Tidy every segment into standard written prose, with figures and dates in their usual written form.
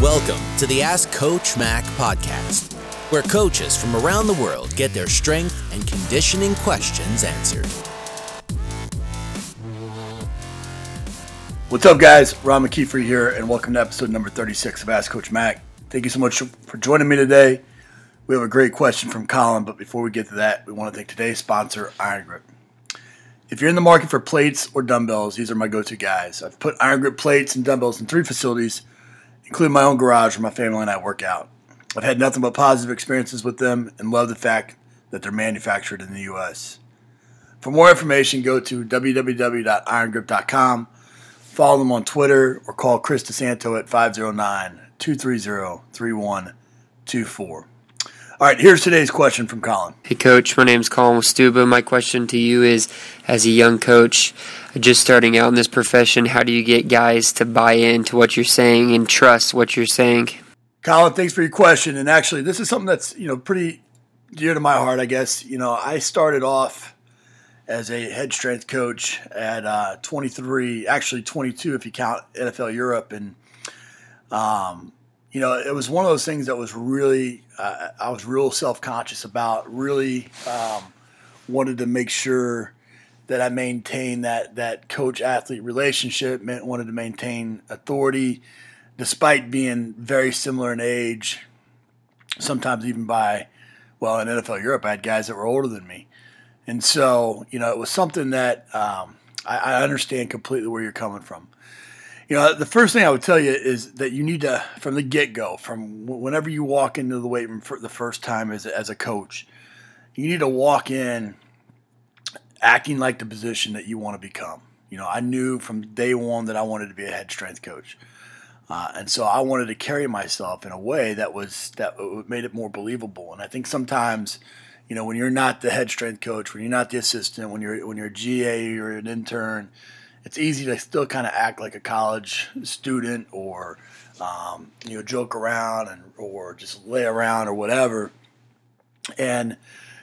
Welcome to the Ask Coach Mac podcast, where coaches from around the world get their strength and conditioning questions answered. What's up, guys? Ron McKeefery here, and welcome to episode number 36 of Ask Coach Mac. Thank you so much for joining me today. We have a great question from Colin, but before we get to that, we want to thank today's sponsor, Iron Grip. If you're in the market for plates or dumbbells, these are my go-to guys. I've put Iron Grip plates and dumbbells in 3 facilities, including my own garage where my family and I work out. I've had nothing but positive experiences with them and love the fact that they're manufactured in the U.S. For more information, go to www.irongrip.com, follow them on Twitter, or call Chris DeSanto at 509-230-3124. All right, here's today's question from Colin. Hey, Coach. My name's Colin with Stuba. My question to you is, as a young coach, just starting out in this profession, how do you get guys to buy into what you're saying and trust what you're saying? Colin, thanks for your question. And actually, this is something that's pretty dear to my heart, I guess. I started off as a head strength coach at 23, actually 22 if you count NFL Europe, and it was one of those things that was really, I was real self-conscious about, really wanted to make sure that I maintained that coach-athlete relationship, wanted to maintain authority, despite being very similar in age, sometimes even in NFL Europe, I had guys that were older than me. And so, it was something that I understand completely where you're coming from. The first thing I would tell you is that you need to, from the get-go, from whenever you walk into the weight room for the first time as a coach, you need to walk in acting like the position that you want to become. I knew from day one that I wanted to be a head strength coach. And so I wanted to carry myself in a way that made it more believable. And I think sometimes, when you're not the head strength coach, when you're not the assistant, when you're a GA or an intern, it's easy to still kind of act like a college student or, joke around or just lay around or whatever. And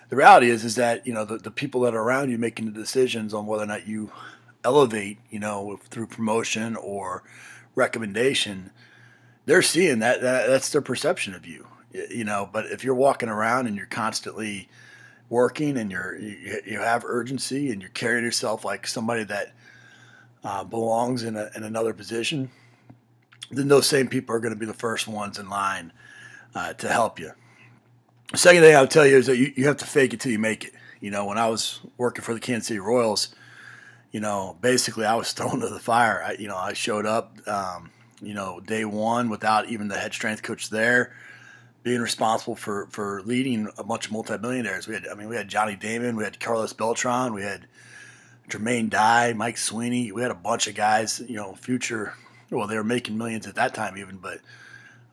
the reality is that, the people that are around you making the decisions on whether or not you elevate, through promotion or recommendation, they're seeing that's their perception of you, But if you're walking around and you're constantly working and you have urgency and you're carrying yourself like somebody that belongs in another position, then those same people are going to be the first ones in line to help you. The second thing I would tell you is that you have to fake it till you make it. When I was working for the Kansas City Royals, basically I was thrown to the fire. I showed up, day one without even the head strength coach there, being responsible for leading a bunch of multimillionaires. We had Johnny Damon, we had Carlos Beltran, we had Jermaine Dye, Mike Sweeney. We had a bunch of guys, future. Well, they were making millions at that time even, but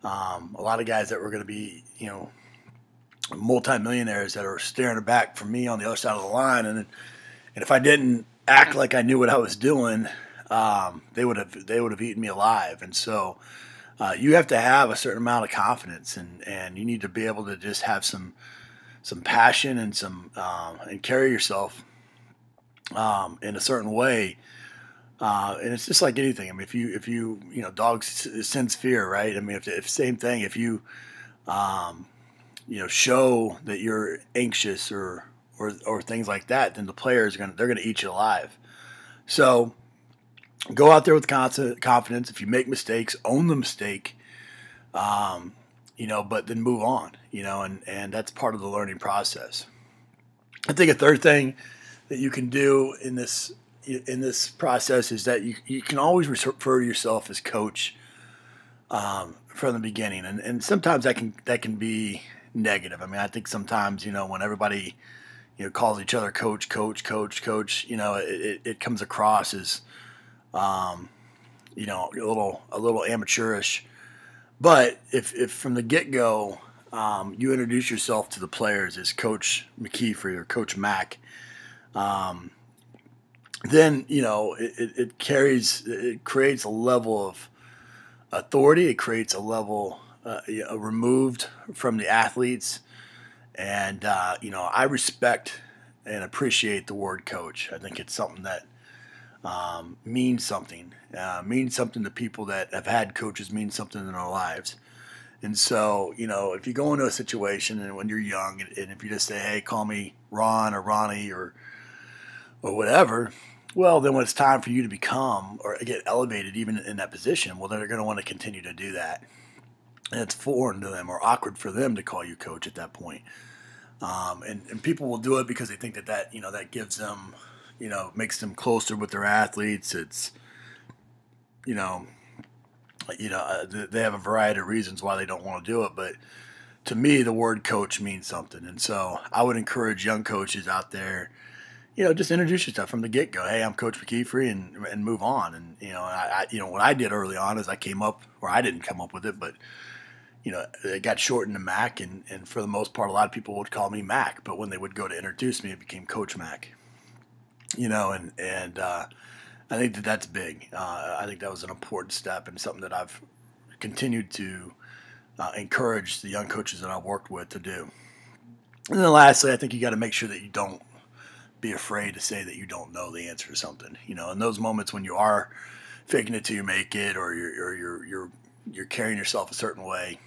a lot of guys that were going to be, multimillionaires that are staring back from me on the other side of the line. And if I didn't act like I knew what I was doing, they would have eaten me alive. And so you have to have a certain amount of confidence, and you need to be able to just have some passion and and carry yourself in a certain way, and it's just like anything. If you dogs sense fear, right? If same thing. If you show that you're anxious or things like that, then the players they're gonna eat you alive. So go out there with confidence. If you make mistakes, own the mistake. But then move on. And that's part of the learning process. I think a third thing that you can do in this process is that you can always refer to yourself as coach from the beginning, and sometimes that can be negative. I think sometimes when everybody calls each other coach, it comes across as a little amateurish. But if from the get-go you introduce yourself to the players as Coach McKeefery or Coach Mac, then it creates a level of authority. It creates a level removed from the athletes, and I respect and appreciate the word coach. I think it's something that means something. Means something to people that have had coaches, means something in their lives. And so, if you go into a situation and when you're young and if you just say, hey, call me Ron or Ronnie or whatever, well, then when it's time for you to become or get elevated even in that position, well, they're going to want to continue to do that. And it's foreign to them or awkward for them to call you coach at that point. And people will do it because they think that that gives them, makes them closer with their athletes. It's, they have a variety of reasons why they don't want to do it. But to me, the word coach means something. And so I would encourage young coaches out there, just introduce yourself from the get-go. Hey, I'm Coach McKeefery, and move on. And, what I did early on is I came up, or I didn't come up with it, but, it got shortened to Mac. And for the most part, a lot of people would call me Mac. But when they would go to introduce me, it became Coach Mac. I think that's big. I think that was an important step and something that I've continued to encourage the young coaches that I've worked with to do. And then lastly, I think you got to make sure that you don't be afraid to say that you don't know the answer to something. In those moments when you are faking it till you make it, or you're carrying yourself a certain way.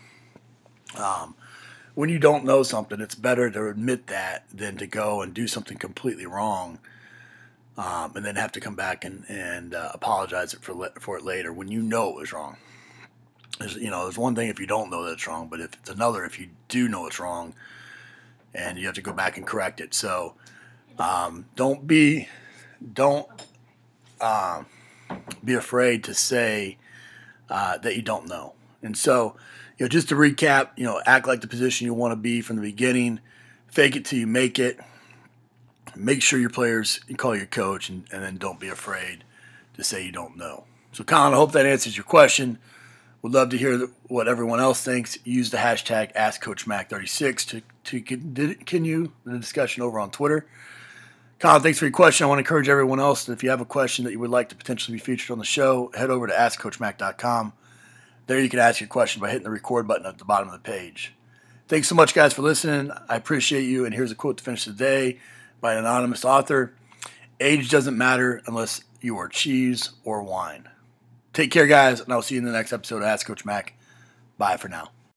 When you don't know something, it's better to admit that than to go and do something completely wrong, and then have to come back and apologize for it later when you know it was wrong. There's one thing if you don't know that it's wrong, but it's another if you do know it's wrong, and you have to go back and correct it. So. Don't be afraid to say that you don't know. And so, just to recap, act like the position you want to be from the beginning. Fake it till you make it. Make sure your players call your coach, and then don't be afraid to say you don't know. So, Colin, I hope that answers your question. Would love to hear what everyone else thinks. Use the hashtag AskCoachMac36 to continue the discussion over on Twitter. Colin, thanks for your question. I want to encourage everyone else that if you have a question that you would like to potentially be featured on the show, head over to AskCoachMac.com. There you can ask your question by hitting the record button at the bottom of the page. Thanks so much, guys, for listening. I appreciate you. And here's a quote to finish the day by an anonymous author. Age doesn't matter unless you are cheese or wine. Take care, guys, and I'll see you in the next episode of Ask Coach Mac. Bye for now.